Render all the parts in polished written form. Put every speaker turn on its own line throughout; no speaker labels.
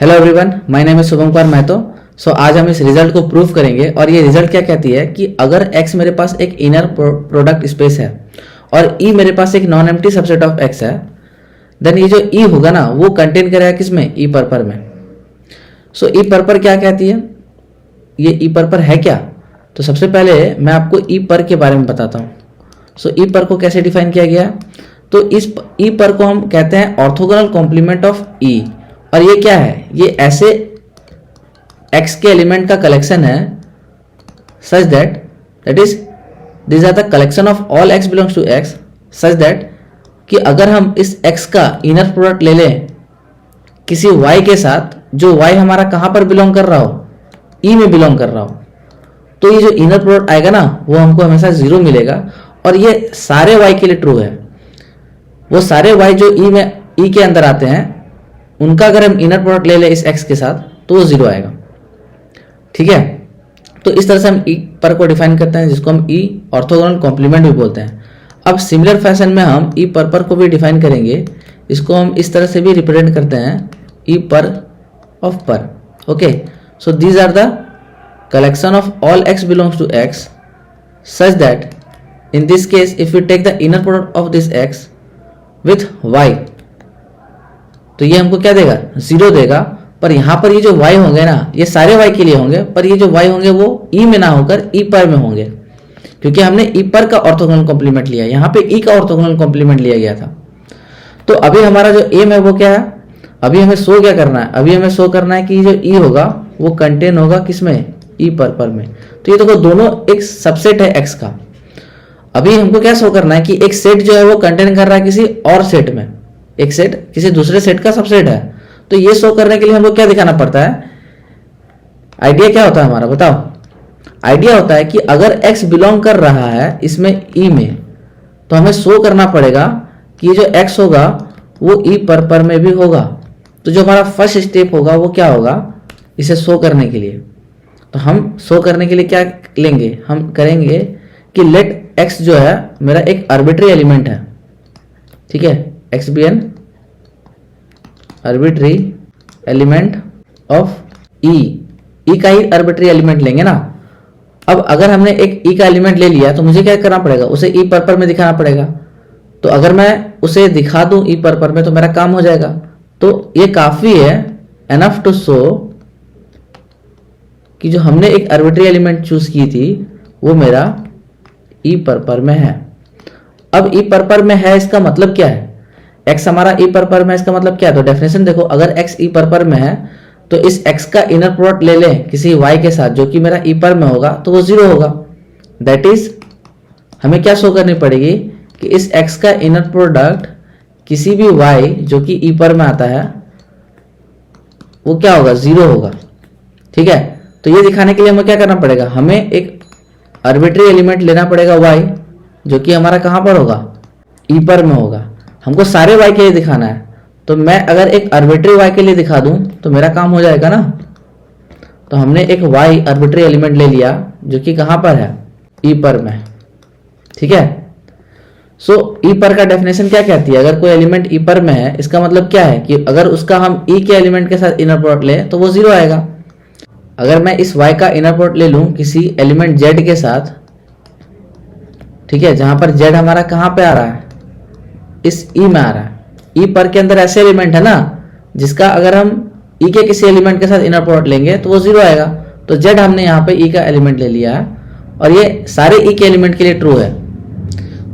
Hello everyone, my name is Shubham Kumar Mahato. So आज हम इस रिजल्ट को प्रूव करेंगे और ये रिजल्ट क्या कहती है कि अगर x मेरे पास एक इनर प्रोडक्ट स्पेस है और e मेरे पास एक non empty subset of x है, देन ये जो e होगा ना वो कंटेन करेगा किसमें, e पर में। सो e पर क्या कहती है, ये e पर है क्या? तो सबसे पहले मैं आपको e पर के बारे में बताता हूँ। सो e पर को कैसे डिफाइन किया गया है, तो इस e पर को हम कहते हैं ऑर्थोगोनल कॉम्प्लीमेंट ऑफ e। और ये क्या है, ये ऐसे x के एलिमेंट का कलेक्शन है such that is this are the collection of all x belongs to x such that कि अगर हम इस x का इनर प्रोडक्ट ले लें किसी y के साथ, जो y हमारा कहां पर बिलोंग कर रहा हो, e में बिलोंग कर रहा हो, तो ये जो इनर प्रोडक्ट आएगा ना वो हमको हमेशा 0 मिलेगा। और ये सारे y के लिए ट्रू है। वो सारे y जो e के अंदर आते हैं उनका अगर हम इनर प्रोडक्ट ले लें इस x के साथ तो वो 0 आएगा। ठीक है, तो इस तरह से हम e पर को डिफाइन करते हैं, जिसको हम e ऑर्थोगोनल कॉम्प्लीमेंट भी बोलते हैं। अब सिमिलर फैशन में हम e पर को भी डिफाइन करेंगे। इसको हम इस तरह से भी रिप्रेजेंट करते हैं, e पर ऑफ पर। Okay, so these are the collection of all x belongs to x such that in this case if you take the inner product of this x with y, तो ये हमको क्या देगा, 0 देगा। पर यहाँ पर ये जो y होंगे ना ये सारे y के लिए होंगे, पर ये जो y होंगे वो e में ना होकर e पर में होंगे, क्योंकि हमने e पर का ऑर्थोगोनल कॉम्प्लीमेंट लिया, यहाँ पे e का ऑर्थोगोनल कॉम्प्लीमेंट लिया गया था। तो अभी हमारा जो एम है वो क्या है, अभी हमें शो क्या करना है, अभी हमें शो करना है कि जो e होगा वो कंटेन होगा किसमें, e पर में। तो ये देखो दोनों एक सबसेट है x का। अभी हमको क्या शो करना है कि एक सेट जो है वो कंटेन कर रहा है किसी और सेट में, एक सेट किसी दूसरे सेट का सबसेट है। तो ये शो करने के लिए हमको क्या दिखाना पड़ता है, आइडिया क्या होता है हमारा, बताओ। आइडिया होता है कि अगर x बिलोंग कर रहा है इसमें e में, तो हमें शो करना पड़ेगा कि जो x होगा वो e पर में भी होगा। तो जो हमारा फर्स्ट स्टेप होगा वो क्या होगा, इसे शो करने के लिए। तो हम शो करने के लिए क्या लेंगे, हम करेंगे कि लेट x जो है मेरा एक आर्बिट्री एलिमेंट है। ठीक है, x be an arbitrary element of e का ही आर्बिट्री एलिमेंट लेंगे ना। अब अगर हमने एक e का एलिमेंट ले लिया तो मुझे क्या करना पड़ेगा, उसे e पर में दिखाना पड़ेगा। तो अगर मैं उसे दिखा दूं e पर में तो मेरा काम हो जाएगा। तो ये काफी है, एनफ टू शो कि जो हमने एक आर्बिट्री एलिमेंट चूज की थी वो मेरा e पर में है। अब e पर में है इसका मतलब क्या है, x हमारा e पर में, इसका मतलब क्या है। तो डेफिनेशन देखो, अगर x e पर में है तो इस x का इनर प्रोडक्ट ले लें किसी y के साथ जो कि मेरा e पर में होगा तो वो 0 होगा। दैट इज हमें क्या शो करनी पड़ेगी कि इस x का इनर प्रोडक्ट किसी भी y जो कि e पर में आता है वो क्या होगा, 0 होगा। ठीक है, तो ये दिखाने के लिए हमें क्या करना पड़ेगा, हमें एक आर्बिट्री एलिमेंट लेना पड़ेगा y जो कि हमारा कहां पर होगा, e पर में होगा। हमको सारे y के लिए दिखाना है, तो मैं अगर एक आर्बिट्री y के लिए दिखा दूं तो मेरा काम हो जाएगा ना। तो हमने एक y आर्बिट्री एलिमेंट ले लिया जो कि कहां पर है, e पर में। ठीक है, सो e पर का डेफिनेशन क्या कहती है, अगर कोई एलिमेंट e पर में है इसका मतलब क्या है कि अगर उसका हम e के एलिमेंट के साथ इनर प्रोडक्ट ले तो वो 0 आएगा। अगर मैं इस y का इनर प्रोडक्ट ले लूं किसी एलिमेंट z के साथ, ठीक है, जहां पर z हमारा कहां पे आ रहा है, इस e में आ रहा है। e पर के अंदर ऐसे एलिमेंट है ना जिसका अगर हम e के किसी एलिमेंट के साथ इनर प्रोडक्ट लेंगे तो वो 0 आएगा। तो z हमने यहाँ पे e का एलिमेंट ले लिया है और ये सारे e के एलिमेंट के लिए ट्रू है।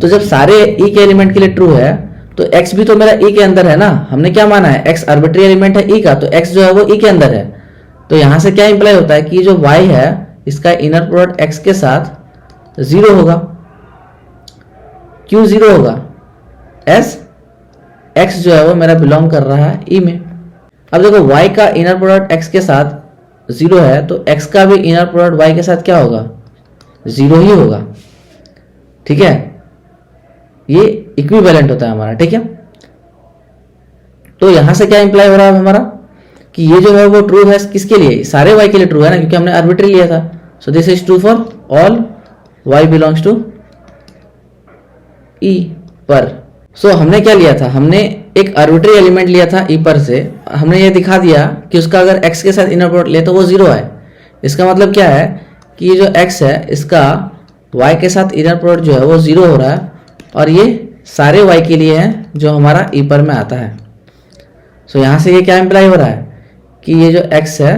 तो जब सारे e के एलिमेंट के लिए ट्रू है तो x भी तो मेरा e के अंदर है ना। हमने क्या माना है, x आर्बिट्री एलिमेंट है e का, तो x जो है वो e के अंदर है। तो यहां से क्या इंप्लाई होता है कि जो y है इसका इनर प्रोडक्ट x के साथ 0 होगा। क्यों 0 होगा, एस x जो है वो मेरा बिलोंग कर रहा है e में। अब देखो y का इनर प्रोडक्ट x के साथ 0 है तो x का भी इनर प्रोडक्ट y के साथ क्या होगा, 0 ही होगा। ठीक है, ये इक्विवेलेंट होता है हमारा। ठीक है, तो यहां से क्या इंप्लाई हो रहा है हमारा कि ये जो है वो ट्रू है किसके लिए, सारे y के लिए ट्रू है ना, क्योंकि हमने आर्बिट्री लिया था। So this is true for all y belongs to e पर। सो हमने क्या लिया था, हमने एक आर्बिट्री एलिमेंट लिया था e पर से हमने ये दिखा दिया कि उसका अगर x के साथ इनर प्रोडक्ट ले तो वो 0 है। इसका मतलब क्या है कि ये जो x है इसका y के साथ इनर प्रोडक्ट जो है वो 0 हो रहा है, और ये सारे y के लिए है जो हमारा ई पर में आता है। सो यहाँ से ये क्या इम्प्लाई हो रहा है कि ये जो x है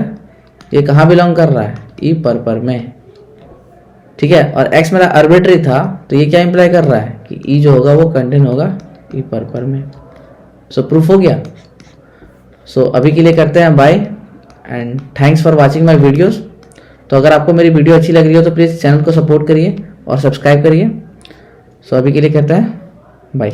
ये कहाँ बिलोंग कर रहा है, ई पर में, ठीक है। और x मेरा आर्बिट्री था, तो ये क्या इम्प्लाई कर रहा है कि ई जो होगा वो कंटेन होगा ई पर में। सो प्रूफ हो गया। सो अभी के लिए करते हैं bye, and thanks for watching my videos. तो अगर आपको मेरी वीडियो अच्छी लग रही हो तो प्लीज़ चैनल को सपोर्ट करिए और सब्सक्राइब करिए। सो अभी के लिए कहते हैं बाय।